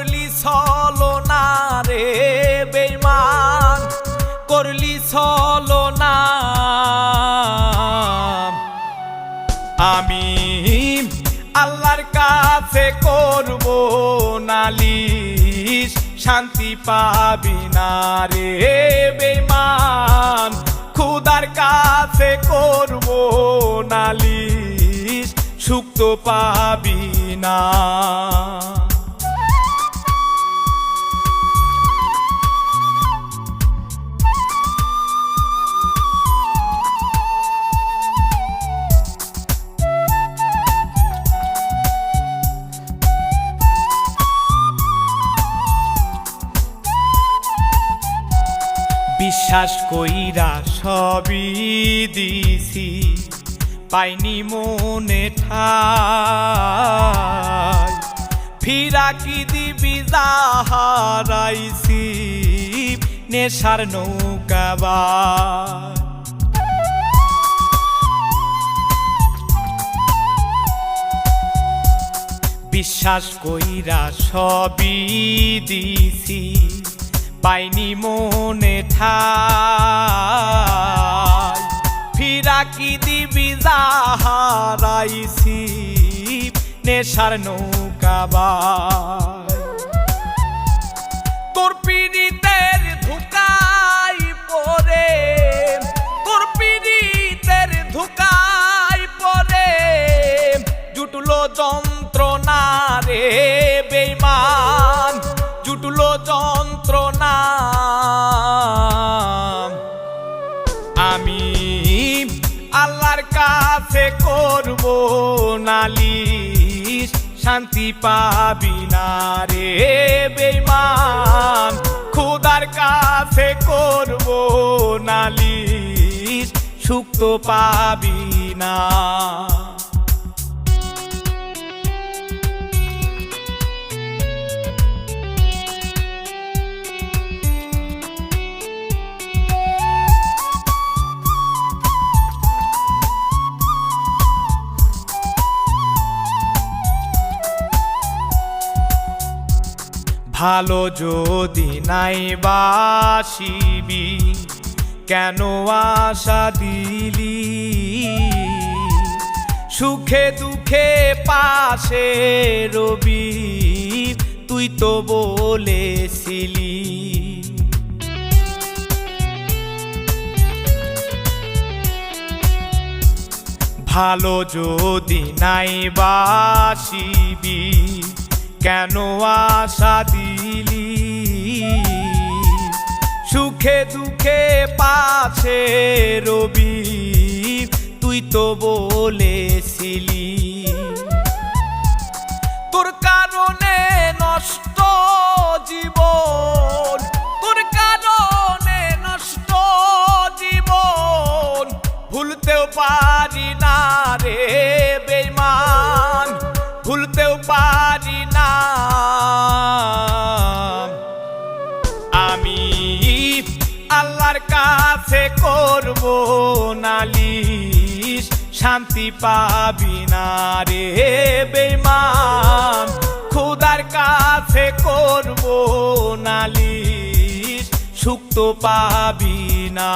করলি ছলনা রে বেঈমান, করলি ছলনা। আমি আল্লাহর কাছে করব নালিশ, শান্তি পাবি না রে বেঈমান। খোদার কাছে করব নালিশ, সুখ তো পাবি না। বিশ্বাস কইরা সবই দিছি, পাইনি মনে ঠাই। ফিরা কি দিবি যা হারাইছি, নেশার নৌকাবার। বিশ্বাস কইরা সবই দিছি, পাইনি মনে ঠাই। ফিরা কি দিবি যা হারাইছি, নেশার নৌকাবার। তোর পীড়িতের ধোঁকায় পড়ে, তোর পীড়িতের ধোঁকায় পড়ে জুটলো যন্ত্রণা রে বেঈমান, জুটলো যন্ত্রণা। আমি আল্লাহর কাছে করব নালিশ, শান্তি পাবি না রে বেঈমান। খোদার কাছে করব নালিশ, সুখ তো পাবি না। ভালো যদি নাই বাসিবি, কেন আশা দিলি? সুখে দুঃখে পাশে রবি, তুই তো বলেছিলি। ভালো যদি নাই বাসিবি, কেন আশা দিলি? সুখে দুঃখে পাশে রবি, তুই তো বলেছিলি। তোর কারণে নষ্ট জীবন, তোর কারণে নষ্ট জীবন, ভুলতেও পারি না রে বেঈমান, ভুলতেও পারি না। আমি আল্লাহর কাছে করব নালিশ, শান্তি পাবি না রে বেঈমান। খোদার কাছে করব নালিশ, সুখ তো পাবি না।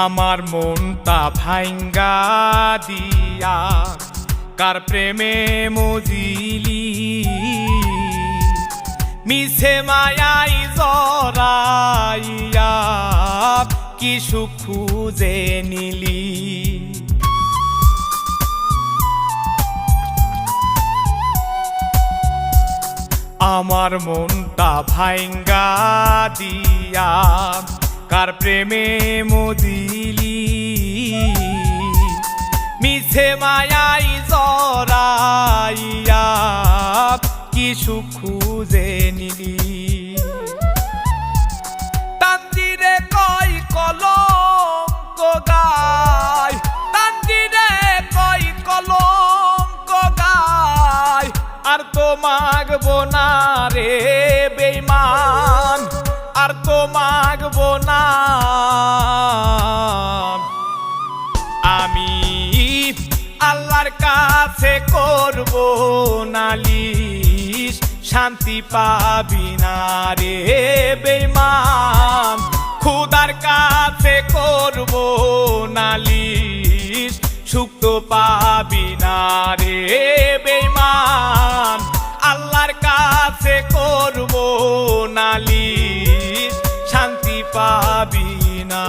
আমার মনটা ভাঙ্গা দিয়া কার প্রেমে মজিলি, মিছে মায়াই জড়াইয়া কি সুখ খুঁজে নিলি। আমার মনটা ভাঙ্গা দিয়া কার প্রেমে মজিলি, মিছে মায়াই জড়াইয়া কি সুখ খুঁজে নিলি। তানজিরে কয় কলঙ্ক গায়, তানজিরে কয় মাগবো না রে বেঈমান, আর তো মাগবো না। আমি আল্লাহর কাছে করব নালিশ, শান্তি পাবি না রে বেঈমান। খোদার কাছে করব নালিশ, সুখ তো পাবি না রে বেঈমান। আল্লাহর কাছে করব নালিশ, শান্তি পাবি না।